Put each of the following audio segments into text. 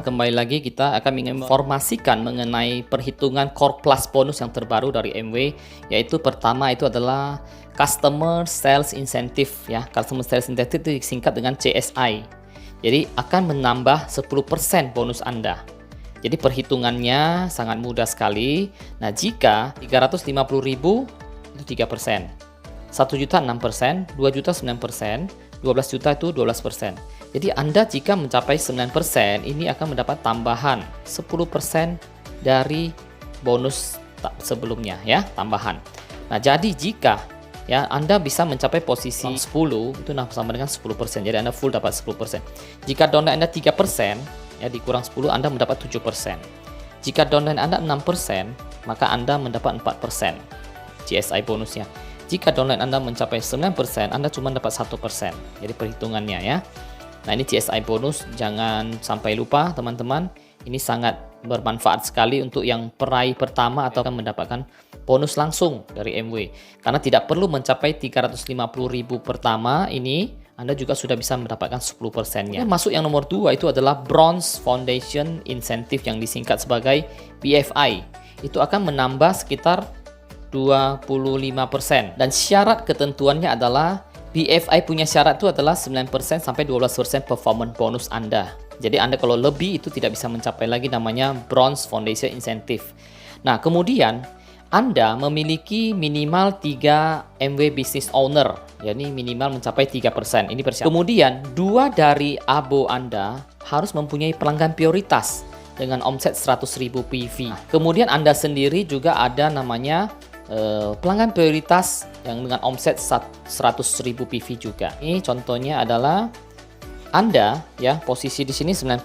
kembali lagi kita akan menginformasikan mengenai perhitungan core plus bonus yang terbaru dari MW, yaitu pertama itu adalah Customer Sales Incentive ya. Customer Sales Incentive itu disingkat dengan CSI. Jadi akan menambah 10% bonus Anda. Jadi perhitungannya sangat mudah sekali. Nah, jika 350.000 itu 3%. 1 juta 6%, 2 juta 9%, 12 juta itu 12%. Jadi Anda jika mencapai 9%, ini akan mendapat tambahan 10% dari bonus sebelumnya ya, tambahan. Nah, jadi jika ya Anda bisa mencapai posisi 10, itu sama dengan 10%. Jadi Anda full dapat 10%. Jika downline Anda 3%, ya dikurang 10 Anda mendapat 7%. Jika downline Anda 6%, maka Anda mendapat 4% CSI bonusnya. Jika downline Anda mencapai 9%, Anda cuma dapat 1%. Jadi perhitungannya ya. Nah, ini CSI bonus, jangan sampai lupa teman-teman. Ini sangat bermanfaat sekali untuk yang peraih pertama atau akan mendapatkan bonus langsung dari MW. Karena tidak perlu mencapai 350.000 pertama, ini Anda juga sudah bisa mendapatkan 10%-nya. Masuk yang nomor 2 itu adalah Bronze Foundation Incentive yang disingkat sebagai BFI. Itu akan menambah sekitar 25%. Dan syarat ketentuannya adalah BFI punya syarat itu adalah 9% sampai 12% performance bonus Anda. Jadi Anda kalau lebih itu tidak bisa mencapai lagi namanya Bronze Foundation Incentive. Nah, kemudian Anda memiliki minimal 3 MW Business Owner. Jadi minimal mencapai 3%. Ini persyarat. Kemudian 2 dari abo Anda harus mempunyai pelanggan prioritas dengan omset 100.000 PV. Kemudian Anda sendiri juga ada namanya pelanggan prioritas yang dengan omset 100.000 PV juga. Ini contohnya adalah Anda ya, posisi di sini 9%.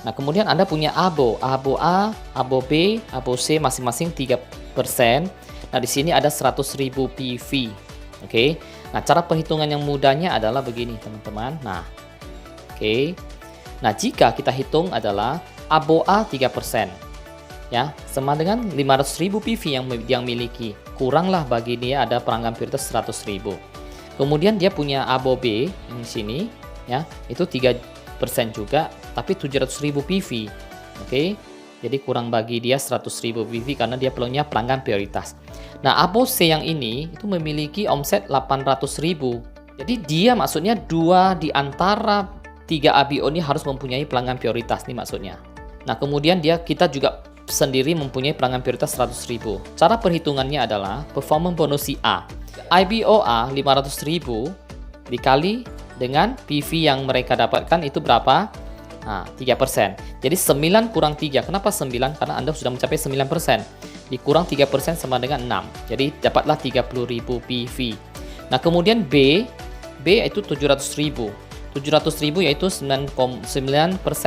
Nah, kemudian Anda punya abo A, abo B, abo C masing-masing 3%. Nah, di sini ada 100.000 PV. Oke. Nah, cara perhitungan yang mudahnya adalah begini, teman-teman. Nah, oke. Nah, jika kita hitung adalah abo A 3%. Ya, sama dengan 500.000 PV yang miliki. Kuranglah bagi dia ada pelanggan prioritas 100.000. Kemudian dia punya abo B yang di sini ya, itu 3% juga tapi 700.000 PV. Oke. Jadi kurang bagi dia 100.000 PV karena dia punya pelanggan prioritas. Nah, abo C yang ini itu memiliki omset 800.000. Jadi dia maksudnya 2 di antara 3 ABO ini harus mempunyai pelanggan prioritas nih maksudnya. Nah, kemudian kita juga sendiri mempunyai pelanggan prioritas 100.000. Cara perhitungannya adalah performance bonus si A. IBO A 500.000 dikali dengan PV yang mereka dapatkan itu berapa? Nah, 3%. Jadi 9 kurang 3. Kenapa 9? Karena Anda sudah mencapai 9%. Dikurang 3% sama dengan 6. Jadi dapatlah 30.000 PV. Nah, kemudian B itu 700.000. 700.000 yaitu 9%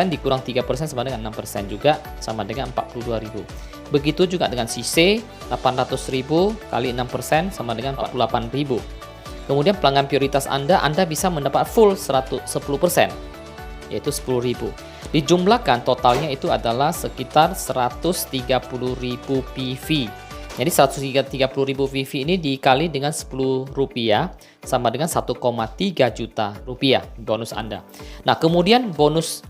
dikurang 3% sama dengan 6% juga sama dengan 42.000. Begitu juga dengan si C, 800.000 kali 6% sama dengan 48.000. Kemudian pelanggan prioritas Anda bisa mendapat full 10%, yaitu 10.000. Dijumlahkan totalnya itu adalah sekitar 130.000 PV. Jadi 130.000 PV ini dikali dengan 10 rupiah sama dengan 1,3 juta rupiah bonus Anda. Nah, kemudian bonus,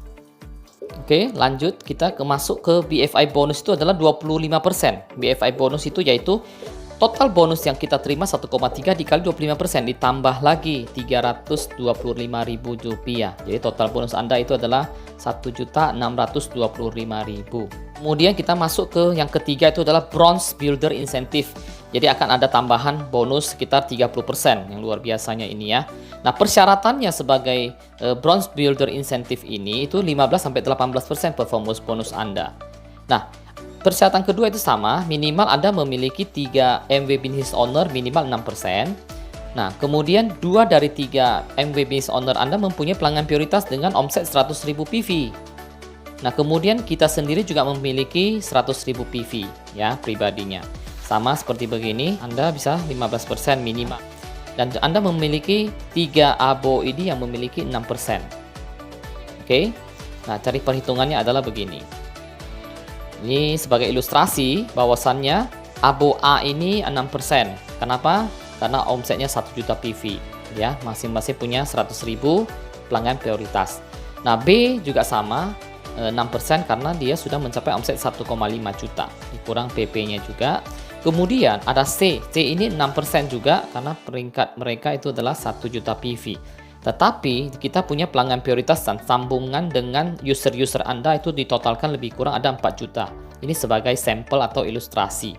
oke, lanjut kita masuk ke BFI bonus itu adalah 25%. BFI bonus itu yaitu total bonus yang kita terima 1,3 dikali 25% ditambah lagi 325.000 rupiah. Jadi total bonus Anda itu adalah 1.625.000. Kemudian kita masuk ke yang ketiga itu adalah Bronze Builder Incentive. Jadi akan ada tambahan bonus sekitar 30% yang luar biasanya ini ya. Nah, persyaratannya sebagai Bronze Builder Incentive ini itu 15-18% performance bonus Anda. Nah, persyaratan kedua itu sama, minimal Anda memiliki 3 MW Business Owner minimal 6%. Nah, kemudian 2 dari 3 MW Business Owner Anda mempunyai pelanggan prioritas dengan omset 100.000 PV. Nah, kemudian kita sendiri juga memiliki 100.000 PV ya pribadinya. Sama seperti begini, Anda bisa 15% minimal. Dan Anda memiliki 3 abo ini yang memiliki 6%. Oke. Nah, cari perhitungannya adalah begini. Ini sebagai ilustrasi bahwasannya abo A ini 6%. Kenapa? Karena omsetnya 1 juta PV ya, masing-masing punya 100.000 pelanggan prioritas. Nah, B juga sama, 6% karena dia sudah mencapai omset 1,5 juta, dikurang PP-nya juga. Kemudian ada C ini 6% juga karena peringkat mereka itu adalah 1 juta PV. Tetapi kita punya pelanggan prioritas dan sambungan dengan user-user Anda itu ditotalkan lebih kurang ada 4 juta. Ini sebagai sampel atau ilustrasi.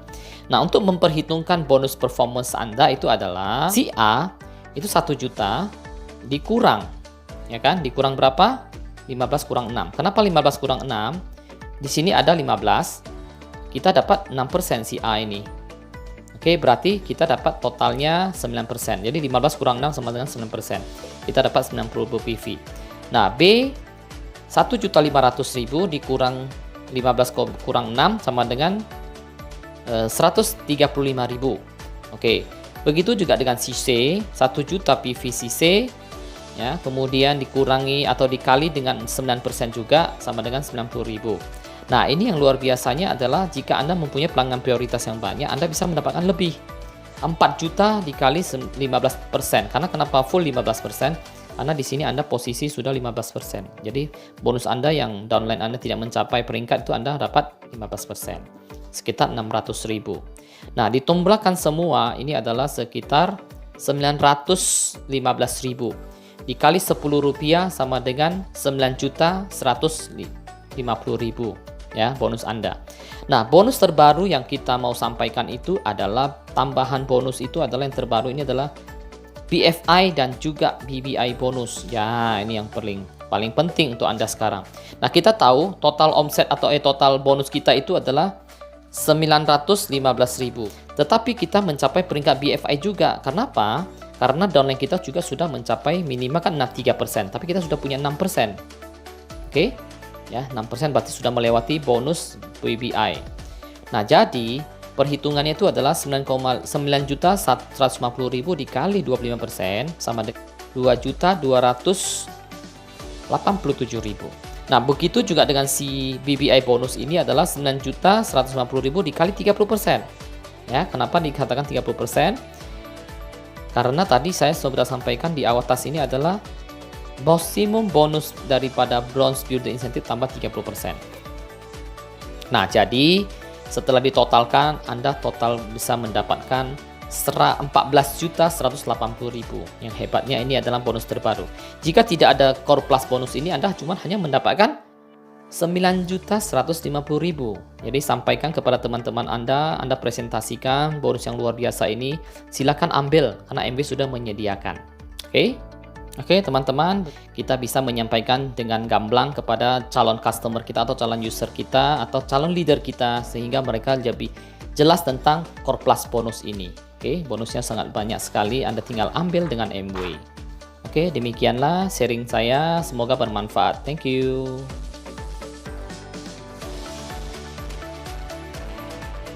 Nah, untuk memperhitungkan bonus performance Anda itu adalah si A itu 1 juta dikurang, ya kan? Dikurang berapa? 15 kurang 6. Kenapa 15 kurang 6? Di sini ada 15. Kita dapat 6% si A ini. Oke, berarti kita dapat totalnya 9%. Jadi 15 kurang 6 sama dengan 9%. Kita dapat 90.000 PV. Nah, B 1.500.000 dikurang 15 kurang 6 sama dengan 135.000. Oke. Begitu juga dengan si C, 1 juta PV si C, ya, kemudian dikurangi atau dikali dengan 9% juga sama dengan 90.000. Nah, ini yang luar biasanya adalah jika Anda mempunyai pelanggan prioritas yang banyak, Anda bisa mendapatkan lebih. 4 juta dikali 15%. Karena kenapa full 15%? Karena di sini Anda posisi sudah 15%. Jadi, bonus Anda yang downline Anda tidak mencapai peringkat itu Anda dapat 15%. Sekitar 600.000. Nah, ditumblahkan semua ini adalah sekitar 915.000. Dikali 10 rupiah sama dengan 9.150.000. Ya, bonus Anda. Nah, bonus terbaru yang kita mau sampaikan itu adalah tambahan bonus itu adalah yang terbaru ini adalah BFI dan juga BBI bonus. Ya, ini yang paling penting untuk Anda sekarang. Nah, kita tahu total omset atau total bonus kita itu adalah 915.000. Tetapi kita mencapai peringkat BFI juga. Kenapa? Karena downline kita juga sudah mencapai minimal kan 3%, tapi kita sudah punya 6%. Oke? Ya, 6% berarti sudah melewati bonus BBI. Nah, jadi perhitungannya itu adalah 9.150.000 dikali 25% sama dengan 2.287.000. Nah, begitu juga dengan si BBI bonus ini adalah 9.150.000 dikali 30%. Ya, kenapa dikatakan 30%? Karena tadi saya sudah sampaikan di awal tas ini adalah maksimum bonus daripada bronze builder incentive tambah 30%. Nah, jadi setelah ditotalkan Anda total bisa mendapatkan 14.180.000. Yang hebatnya ini adalah bonus terbaru. Jika tidak ada core plus bonus ini Anda cuma hanya mendapatkan 9.150.000. Jadi sampaikan kepada teman-teman Anda presentasikan bonus yang luar biasa ini. Silakan ambil karena MB sudah menyediakan. Oke, teman-teman, kita bisa menyampaikan dengan gamblang kepada calon customer kita atau calon user kita atau calon leader kita sehingga mereka lebih jelas tentang core plus bonus ini. Oke, bonusnya sangat banyak sekali, Anda tinggal ambil dengan MW. Oke, demikianlah sharing saya, semoga bermanfaat. Thank you.